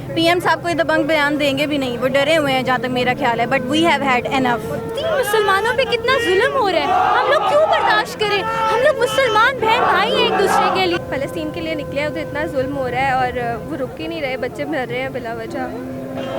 PM साहब कोई दबंग बयान देंगे भी नहीं, वो डरे हुए हैं जहाँ तक मेरा ख्याल है। But we have had enough. मुसलमानों पे कितना जुल्म हो रहा है, हम लोग क्यों बर्दाश्त करें? हम लोग मुसलमान बहन भाई हैं एक दूसरे के लिए। फ़लस्तीन के लिए निकले हैं, उधर इतना जुल्म हो रहा है और वो रुक ही नहीं रहे, बच्चे मर रहे हैं बिला वजह।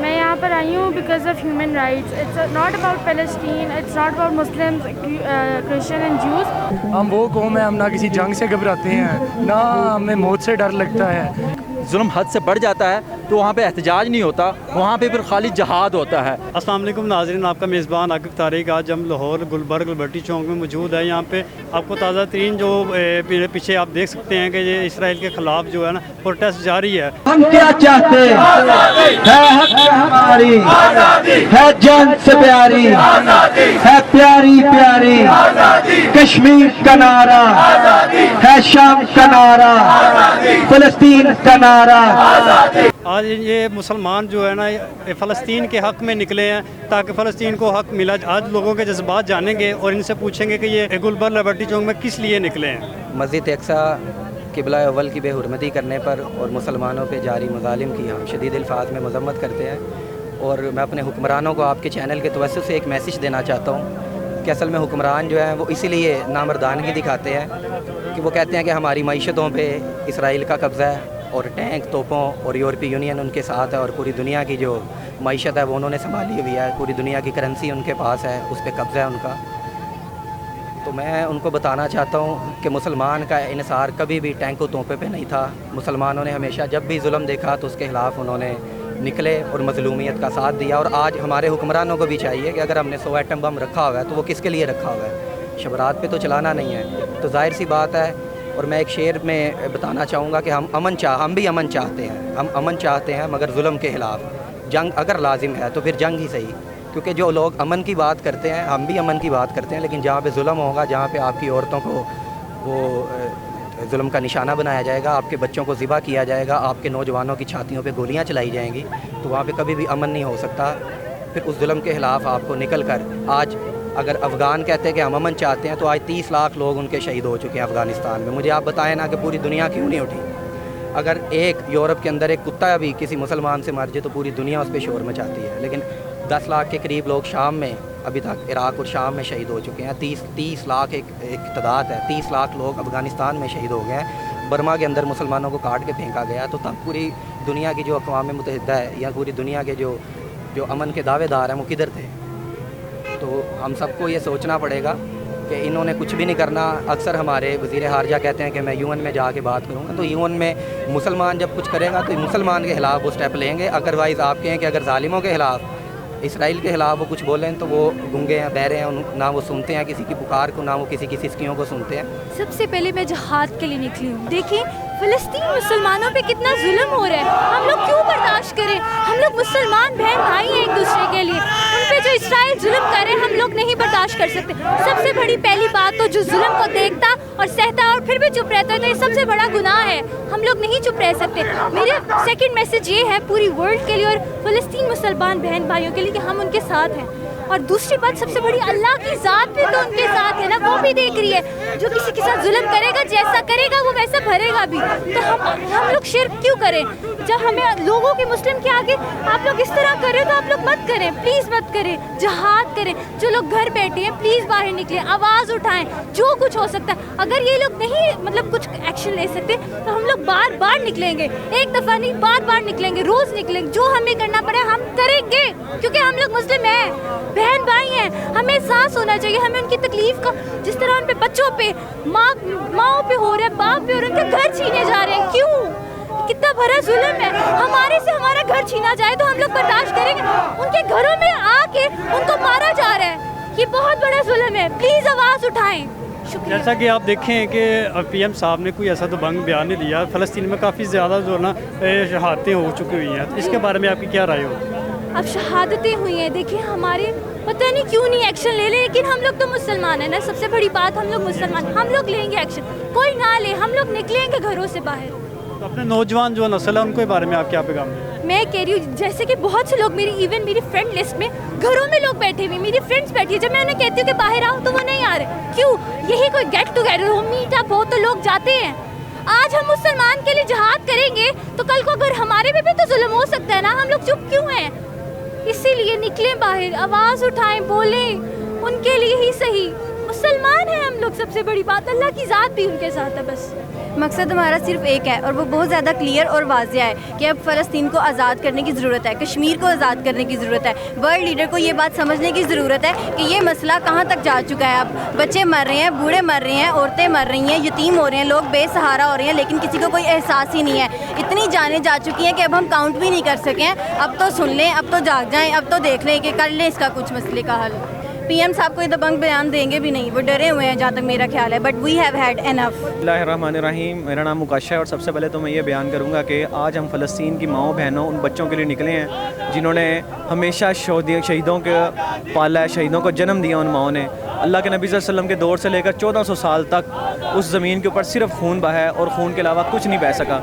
मैं यहाँ पर आई हूँ because of human rights. It's not about Palestine, it's not about Muslims, Christian and juice. हम वो कौम है, हम ना किसी जंग से घबराते हैं, ना हमें मौत से डर लगता है। जुल्म हद से बढ़ जाता है तो वहाँ पे एहतजाज नहीं होता, वहाँ पे फिर खाली जहाद होता है। अस्सलाम वालेकुम नाज़रीन, आपका मेज़बान आकिब तारिक। आज हम लाहौर गुलबर्ग लिबर्टी चौक में मौजूद है। यहाँ पे आपको ताज़ा तरीन जो मेरे पीछे आप देख सकते हैं कि ये इसराइल के ख़िलाफ़ जो है ना प्रोटेस्ट जारी है। हम क्या चाहते हैं? हक हमारी है, जान से प्यारी है, प्यारी प्यारी कश्मीर का नारा है, शाम का नारा, फ़लस्तीन का नारा। आज ये मुसलमान जो है ना फ़लस्तीन के हक़ में निकले हैं ताकि फ़लस्तीन को हक़ मिला। आज लोगों के जज्बात जानेंगे और इनसे पूछेंगे कि ये गुलबर्ग लिबर्टी चौक में किस लिए निकले हैं। मस्जिद अक्सा क़िबला अव्वल की बेहुरमती करने पर और मुसलमानों पे जारी मज़ालिम की हम शदीद अल्फाज में मज़म्मत करते हैं। और मैं अपने हुक्मरानों को आपके चैनल के तवज्जुह से एक मैसेज देना चाहता हूँ कि असल में हुक्मरान जो हैं वो इसीलिए नामर्दानगी दिखाते हैं कि वो कहते हैं कि हमारी मईशतों पर इसराइल का कब्ज़ा है और टैंक तोपों और यूरोपीय यूनियन उनके साथ है और पूरी दुनिया की जो मईशत है वो उन्होंने संभाली हुई है, पूरी दुनिया की करेंसी उनके पास है, उस पर कब्ज़ा है उनका। तो मैं उनको बताना चाहता हूँ कि मुसलमान का इन्सार कभी भी टैंकों तोपे पे नहीं था। मुसलमानों ने हमेशा जब भी जुल्म देखा तो उसके ख़िलाफ़ उन्होंने निकले और मज़लूमियत का साथ दिया। और आज हमारे हुक्मरानों को भी चाहिए कि अगर हमने 100 एटम बम रखा हुआ है तो वो किसके लिए रखा हुआ है? शबरात पे तो चलाना नहीं है। तो जाहिर सी बात है। और मैं एक शेर में बताना चाहूँगा कि हम भी अमन चाहते हैं, हम अमन चाहते हैं मगर जुल्म के ख़िलाफ़ जंग अगर लाजिम है तो फिर जंग ही सही। क्योंकि जो लोग अमन की बात करते हैं, हम भी अमन की बात करते हैं, लेकिन जहाँ पे जुल्म होगा, जहाँ पे आपकी औरतों को वो जुल्म का निशाना बनाया जाएगा, आपके बच्चों को ज़िबा किया जाएगा, आपके नौजवानों की छातियों पे गोलियाँ चलाई जाएंगी, तो वहाँ पे कभी भी अमन नहीं हो सकता। फिर उस जुल्म के ख़िलाफ़ आपको निकल कर आज अगर अफ़गान कहते हैं कि हम अमन चाहते हैं तो आज 30 लाख लोग उनके शहीद हो चुके हैं अफ़गानिस्तान में। मुझे आप बताएं ना कि पूरी दुनिया क्यों नहीं उठी? अगर एक यूरोप के अंदर एक कुत्ता भी किसी मुसलमान से मर जाए तो पूरी दुनिया उस पर शोर मचाती है। लेकिन 10 लाख के करीब लोग शाम में अभी तक इराक़ और शाम में शहीद हो चुके हैं। 30 लाख एक तादाद है, 30 लाख लोग अफ़गानिस्तान में शहीद हो गए हैं। बर्मा के अंदर मुसलमानों को काट के फेंका गया। तो तब पूरी दुनिया की जो अक़वाम मुत्तहिदा है या पूरी दुनिया के जो अमन के दावेदार हैं वो किधर थे? तो हम सबको ये सोचना पड़ेगा कि इन्होंने कुछ भी नहीं करना। अक्सर हमारे वज़ीर हारजा कहते हैं कि मैं यूएन में जाके बात करूँगा, तो यूएन में मुसलमान जब कुछ करेगा तो मुसलमान के ख़िलाफ़ वो स्टेप लेंगे। अदरवाइज़ आप कहें कि अगर ज़ालिमों के ख़िलाफ़, इसराइल के ख़िलाफ़ वो कुछ बोलें तो वो गूंगे हैं, बहरे हैं, ना वो सुनते हैं किसी की पुकार को, ना वो किसी की सिसकियों को सुनते हैं। सबसे पहले मैं जहाद के लिए निकली हूँ। देखिए फ़लस्तीन मुसलमानों पे कितना जुल्म हो रहा है, हम लोग क्यों बर्दाश्त करें? हम लोग मुसलमान बहन भाई हैं एक दूसरे के लिए। उन पे जो इसराइल जुल्म करे हम लोग नहीं बर्दाश्त कर सकते। सबसे बड़ी पहली बात तो जो जुल्म को देखता और सहता और फिर भी चुप रहता है तो ये सबसे बड़ा गुनाह है, हम लोग नहीं चुप रह सकते। मेरे सेकंड मैसेज ये है पूरी वर्ल्ड के लिए और फ़लस्तीन मुसलमान बहन भाइयों के लिए कि हम उनके साथ हैं। और दूसरी बात सबसे बड़ी, अल्लाह की ज़ात भी तो उनके साथ है ना, वो भी देख रही है। जो किसी के साथ जुल्म करेगा, जैसा करेगा वो वैसा भरेगा भी। तो हम लोग शिर्क क्यों करें? जब हमें लोगों के मुस्लिम के आगे आप लोग इस तरह करें तो आप लोग मत करें, प्लीज़ मत करें। जहाद करें। जो लोग घर बैठे हैं प्लीज़ बाहर निकलें, आवाज़ उठाएं, जो कुछ हो सकता है। अगर ये लोग नहीं मतलब कुछ एक्शन ले सकते तो हम लोग बार बार निकलेंगे, एक दफ़ा नहीं बार बार निकलेंगे, रोज़ निकलेंगे। जो हमें करना पड़े हम करेंगे क्योंकि हम लोग मुस्लिम हैं, बहन भाई हैं। हमें एहसास होना चाहिए, हमें उनकी तकलीफ़ का, जिस तरह उन पे बच्चों पे, माँ पे हो रहा है, बाप पे, और उनके घर छीने जा रहे हैं। क्यों? कितना बड़ा जुल्म है। हमारे से हमारा घर छीना जाए तो हम लोग बर्दाश्त करेंगे? उनके घरों में आके उनको मारा जा रहा है, ये बहुत बड़ा जुल्म है। प्लीज़ आवाज़ उठाएं। जैसा कि आप देखें कि पीएम साहब ने कोई ऐसा तो बंग बयान नहीं दिया। फ़लस्तीन में काफ़ी ज़्यादा जो ना शहादतें हो चुकी हुई हैं, तो इसके बारे में आपकी क्या राय हो? अब शहादतें हुई हैं, देखिए हमारे पता नहीं क्यों नहीं एक्शन ले ले, लेकिन हम लोग तो मुसलमान हैं ना। सबसे बड़ी बात, हम लोग मुसलमान, हम लोग लेंगे एक्शन, कोई ना ले, हम लोग निकलेंगे घरों से बाहर। तो अपने नौजवान जो नस्ल है उनके बारे में आप क्या पैगाम दें? मैं कह रही हूँ जैसे कि बहुत से लोग मेरी फ्रेंड लिस्ट में घरों में लोग बैठे हुए, मेरी फ्रेंड्स बैठी है, जब मैं उन्हें कहती हूँ कि बाहर आओ तो वो नहीं आ रहे। क्यों? यही कोई गेट टुगेदर हो, मीटअप हो तो लोग जाते हैं। आज हम मुसलमान के लिए जहाद करेंगे तो कल को अगर हमारे पे भी तो जुल्म हो सकता है ना। हम लोग चुप क्यों हैं? इसीलिए निकलें बाहर, आवाज़ उठाएं, बोलें, उनके लिए ही सही। मुसलमान हैं हम लोग, सबसे बड़ी बात अल्लाह की ज़ात भी उनके साथ है। बस मकसद हमारा सिर्फ एक है और वो बहुत ज़्यादा क्लियर और वाज़िया है कि अब फ़लस्तीन को आज़ाद करने की ज़रूरत है, कश्मीर को आज़ाद करने की ज़रूरत है। वर्ल्ड लीडर को ये बात समझने की ज़रूरत है कि ये मसला कहाँ तक जा चुका है। अब बच्चे मर रहे हैं, बूढ़े मर रहे हैं, औरतें मर रही हैं, यतीम हो रहे हैं, लोग बेसहारा हो रहे हैं, लेकिन किसी को कोई एहसास ही नहीं है। इतनी जानें जा चुकी हैं कि अब हम काउंट भी नहीं कर सके हैं। अब तो सुन लें, अब तो जाग जाएँ, अब तो देख लें कि कर लें इसका कुछ मसले का हल। पीएम साहब को ये दबंग बयान देंगे भी नहीं, वो डरे हुए हैं जहाँ तक मेरा ख्याल है। But we have had enough. बिस्मिल्लाहिर्रहमानिर्रहीम। मेरा नाम मुकाशा है और सबसे पहले तो मैं ये बयान करूँगा कि आज हम फ़लस्तीन की माओ बहनों, उन बच्चों के लिए निकले हैं जिन्होंने हमेशा शहीदों के पाला है, शहीदों को जन्म दिया। उन माओ ने अल्लाह के नबी सल्लल्लाहु अलैहि वसल्लम के दौर से लेकर 1400 साल तक उस ज़मीन के ऊपर सिर्फ खून बहा है और खून के अलावा कुछ नहीं बह सका।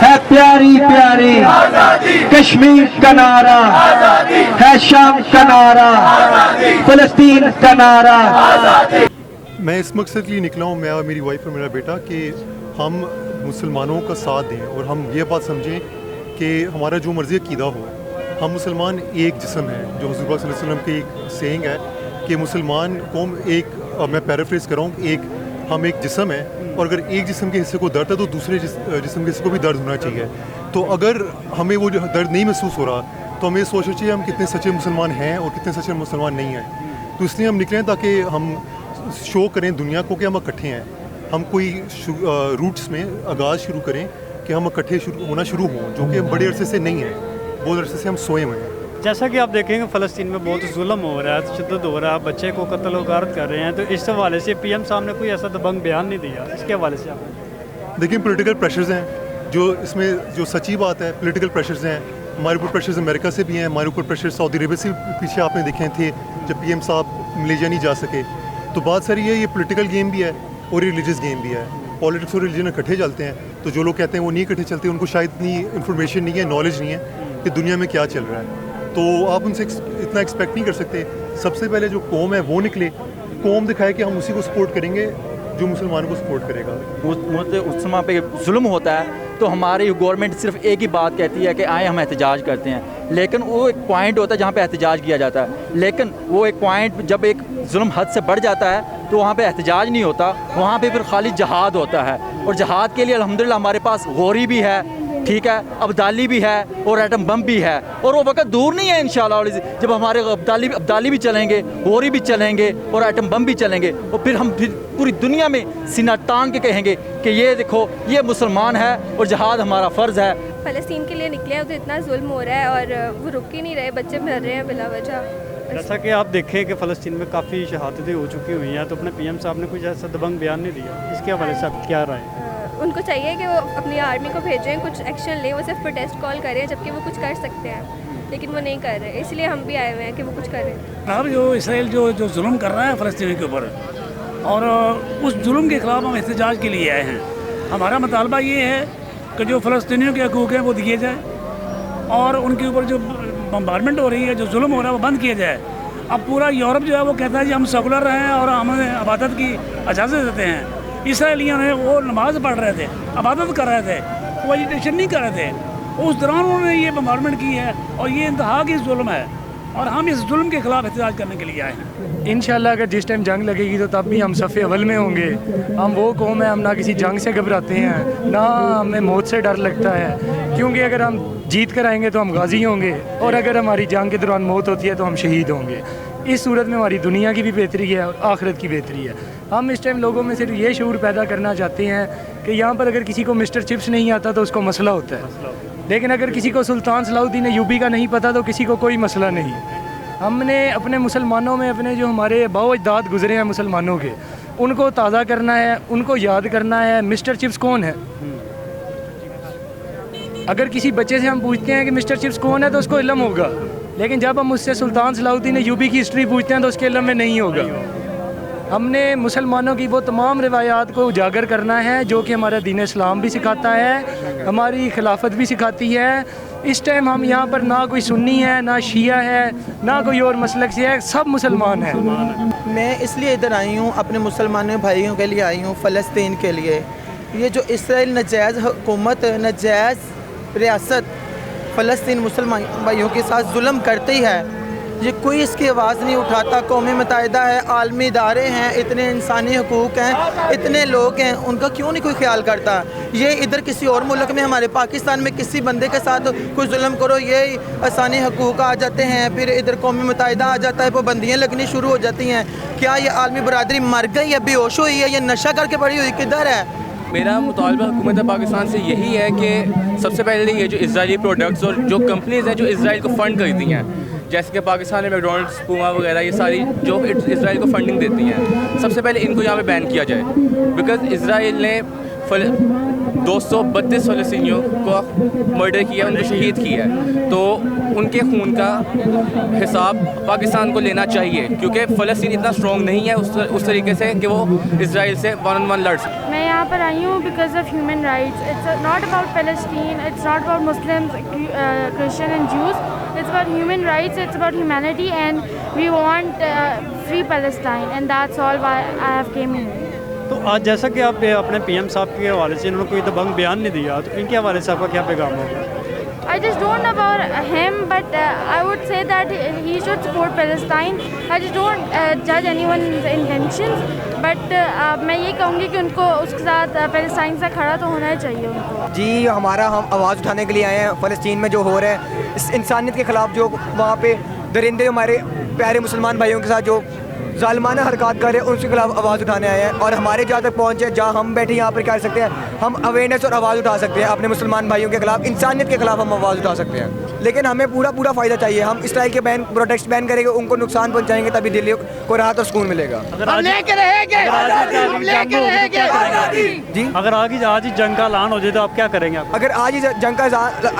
है प्यारी प्यारी कश्मीर का नारा है, शाम का नारा, फ़लस्तीन का नारा। मैं इस मकसद के लिए निकला हूँ, मैं और मेरी वाइफ और मेरा बेटा, कि हम मुसलमानों का साथ दें और हम ये बात समझें कि हमारा जो मर्ज़ी अक़ीदा हो, हम मुसलमान एक जिस्म है। जो हुज़ूर पाक सल्लल्लाहु अलैहि वसल्लम की एक सेइंग है कि मुसलमान कौम एक, मैं पैराफ्रेज कर रहा हूँ, हम एक जिस्म है और अगर एक जिस्म के हिस्से को दर्द है तो दूसरे जिस्म के हिस्से को भी दर्द होना चाहिए। तो अगर हमें वो जो दर्द नहीं महसूस हो रहा तो हमें सोचना चाहिए हम कितने सच्चे मुसलमान हैं और कितने सच्चे मुसलमान नहीं हैं। तो इसलिए हम निकले ताकि हम शो करें दुनिया को कि हम इकट्ठे हैं। हम कोई रूट्स में आगाज़ शुरू करें कि हम इकट्ठे होना शुरू हों, जो कि बड़े अरसे से नहीं है, बहुत अरसे से हम सोए हुए हैं। जैसा कि आप देखेंगे फ़लस्तीन में बहुत जुल्म हो रहा है, तशद्दुद हो रहा है, बच्चे को कत्ल वगारत कर रहे हैं। तो इस हवाले से पीएम साहब ने कोई ऐसा दबंग बयान नहीं दिया, इसके हवाले से आप देखिए पॉलिटिकल प्रेशर्स हैं, जो इसमें जो सच्ची बात है, पॉलिटिकल प्रेशर्स हैं। हमारे ऊपर प्रेशर्स अमेरिका से भी हैं, हमारे ऊपर प्रेशर सऊदी अरेबिया से पीछे आपने देखे थे जब पीएम साहब मलेशिया नहीं जा सके। तो बात सारी है, ये पॉलिटिकल गेम भी है और रिलीजियस गेम भी है। पॉलिटिक्स और रिलीजन इकट्ठे चलते हैं, तो जो लोग कहते हैं वो नहीं इकट्ठे चलते, उनको शायद इतनी इन्फॉर्मेशन नहीं है, नॉलेज नहीं है कि दुनिया में क्या चल रहा है। तो आप उनसे इतना एक्सपेक्ट नहीं कर सकते। सबसे पहले जो कौम है वो निकले, कौम दिखाए कि हम उसी को सपोर्ट करेंगे जो मुसलमानों को सपोर्ट करेगा। मुसलमान पे जुल्म होता है तो हमारी गवर्नमेंट सिर्फ एक ही बात कहती है कि आए हम एहतजाज करते हैं, लेकिन वो एक पॉइंट होता है जहाँ पे एहतजाज किया जाता है। लेकिन वो एक पॉइंट जब एक जुल्म हद से बढ़ जाता है तो वहाँ पे एहतजाज नहीं होता, वहाँ पे फिर खाली जहाद होता है। और जहाद के लिए अल्हम्दुलिल्लाह हमारे पास गोरी भी है, ठीक है, अब्दाली भी है और एटम बम भी है। और वो वक्त दूर नहीं है इंशाअल्लाह जब हमारे अब्दाली भी चलेंगे, गोरी भी चलेंगे और एटम बम भी चलेंगे। और फिर हम पूरी दुनिया में सीना तान के कहेंगे कि ये देखो ये मुसलमान है और जहाद हमारा फ़र्ज़ है। फ़लस्तीन के लिए निकले हैं तो इतना जुल्म हो रहा है और वो रुक ही नहीं रहे, बच्चे मर रहे हैं बिला वजह। जैसा कि आप देखें कि फ़लस्तीन में काफ़ी शहादतें हो चुकी हुई हैं, तो अपने पीएम साहब ने कुछ ऐसा दबंग बयान नहीं दिया, इसके हवाले से आप क्या राय है? उनको चाहिए कि वो अपनी आर्मी को भेजें, कुछ एक्शन लें, वो सिर्फ प्रोटेस्ट कॉल करें, जबकि वो कुछ कर सकते हैं, लेकिन वो नहीं कर रहे। इसलिए हम भी आए हुए हैं कि वो कुछ करें। अब जो इसराइल जो जुल्म कर रहा है फ़लस्तीन के ऊपर, और उस जुल्म के ख़िलाफ़ हम एहतजाज के लिए आए हैं। हमारा मुतालबा ये है कि जो फ़लस्तीनियों के हकूक़ हैं वो दिए जाए और उनके ऊपर जो बम्बारमेंट हो रही है, जो जुल्म हो रहा है वो बंद किया जाए। अब पूरा यूरोप जो है वो कहता है कि हम सेकुलर हैं और हमें इबादत की इजाज़त देते हैं। इसराइलियों ने वो नमाज़ पढ़ रहे थे, इबादत कर रहे थे, वो एजिटेशन नहीं कर रहे थे। उस दौरान उन्होंने ये बम्बारमेंट की है और ये इंतहा की जुल्म है और हम इस जुल्म के ख़िलाफ़ एहतजाज करने के लिए आए हैं। इंशाल्लाह अगर जिस टाइम जंग लगेगी तो तब भी हम सफ़े अव्वल में होंगे। हम वो कौम है, हम ना किसी जंग से घबराते हैं, ना हमें मौत से डर लगता है, क्योंकि अगर हम जीत कर आएंगे तो हम गाजी होंगे और अगर हमारी जंग के दौरान मौत होती है तो हम शहीद होंगे। इस सूरत में हमारी दुनिया की भी बेहतरी है और आखिरत की बेहतरी है। हम इस टाइम लोगों में सिर्फ ये शऊर पैदा करना चाहते हैं कि यहाँ पर अगर किसी को मिस्टर चिप्स नहीं आता तो उसको मसला होता है, लेकिन अगर किसी को सुल्तान सलाहुद्दीन अय्यूबी का नहीं पता तो किसी को कोई मसला नहीं। हमने अपने मुसलमानों में अपने जो हमारे बाओ अजदाद गुजरे हैं मुसलमानों के, उनको ताज़ा करना है, उनको याद करना है। मिस्टर चिप्स कौन है? अगर किसी बच्चे से हम पूछते हैं कि मिस्टर चिप्स कौन है तो उसको इल्म होगा, लेकिन जब हम उससे सुल्तान सलाहुद्दीन अय्यूबी की हिस्ट्री पूछते हैं तो उसके इल्म में नहीं होगा। हमने मुसलमानों की वो तमाम रिवायात को उजागर करना है जो कि हमारा दीन इस्लाम भी सिखाता है, हमारी खिलाफत भी सिखाती है। इस टाइम हम यहाँ पर ना कोई सुन्नी है, ना शिया है, ना कोई और मसलक से है, सब मुसलमान हैं। मैं इसलिए इधर आई हूँ, अपने मुसलमान भाइयों के लिए आई हूँ, फ़लस्तीन के लिए, ये जो इसराइल नजायज़ हुकूमत, नजायज़ रियासत फ़लस्तीन मुसलमान भाइयों के साथ जुल्म करती है, ये कोई इसकी आवाज़ नहीं उठाता। कौमी मुत्तहिदा है, आलमी इदारे हैं, इतने इंसानी हकूक़ हैं, इतने लोग हैं, उनका क्यों नहीं कोई ख्याल करता। ये इधर किसी और मुल्क में, हमारे पाकिस्तान में किसी बंदे के साथ कोई जुल्म करो, ये इंसानी हकूक़ आ जाते हैं, फिर इधर कौमी मुत्तहिदा आ जाता है, पाबंदियाँ लगनी शुरू हो जाती हैं। क्या ये आलमी बरादरी मर गई है, बेहोश हुई है, ये नशा करके पड़ी हुई किधर है? मेरा मुतालबा हुकूमत पाकिस्तान से यही है कि सबसे पहले ये जो इजरायली प्रोडक्ट्स और जो कंपनीज़ हैं जो इसराइल को फ़ंड करती हैं, जैसे कि पाकिस्तान में मैकडॉनल्ड्स, पूमा वगैरह, ये सारी जो इसराइल को फंडिंग देती हैं, सबसे पहले इनको यहाँ पे बैन किया जाए। बिकॉज़ इसराइल ने 232 फ़लस्तीनियों को मर्डर किया, उनको शहीद किया है, तो उनके खून का हिसाब पाकिस्तान को लेना चाहिए, क्योंकि फ़लस्तीन इतना स्ट्रॉन्ग नहीं है उस तरीके से कि वो इसराइल से 1-on-1 लड़ सके। मैं यहाँ पर आई हूँ because of human rights. It's not about Palestine, it's not about Muslims, Christian and Jews, it's about human rights, it's about humanity and we want free Palestine and that's all why I have came here. तो आज जैसा कि आप अपने PM साहब के हवाले से इन्होंने कोई दबंग बयान नहीं दिया, तो इनके हवाले से आपका क्या पैगाम होगा? I just don't know about him, but I would say that he should support Palestine. I just don't judge anyone's intentions, but मैं ये कहूँगी कि उनको उसके साथ पैलेस्टाइन से खड़ा तो होना ही चाहिए उनको। जी हमारा हम आवाज़ उठाने के लिए आए हैं फ़लस्तीन में जो हो रहा है, इस इंसानियत के ख़िलाफ़, जो वहाँ पे दरिंदे हमारे प्यारे मुसलमान भाइयों के साथ जो ज़ालिमाना हरकत कर रहे हैं, उनके खिलाफ आवाज़ उठाने आए हैं। और हमारे जहाँ तक पहुँचे, जहाँ हम बैठे यहाँ पर कर सकते हैं, हम अवेयरनेस और आवाज़ उठा सकते हैं अपने मुसलमान भाइयों के खिलाफ, इंसानियत के खिलाफ हम आवाज़ उठा सकते हैं। लेकिन हमें पूरा फ़ायदा चाहिए। हम इसराइल के प्रोटेक्ट बैन करेंगे, उनको नुकसान पहुँचाएंगे, तभी दिल्ली को राहत और सुकून मिलेगा। जी अगर आज ही जंग का ऐलान हो जाए तो आप क्या करेंगे? अगर आज ही जंग का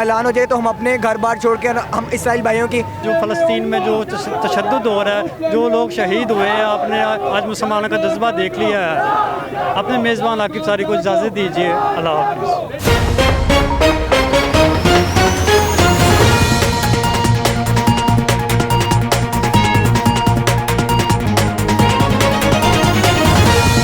ऐलान हो जाए तो हम अपने घर बार छोड़ के हम इसराइल भाइयों की, जो फ़लस्तीन में जो तशद्दुद हो रहा है, जो लोग शहीद हुए हैं, आपने आज मुसलमानों का जज्बा देख लिया है। अपने मेज़बान आकिब सारी को इजाज़त दीजिए। अल्लाह हाफ़िज़।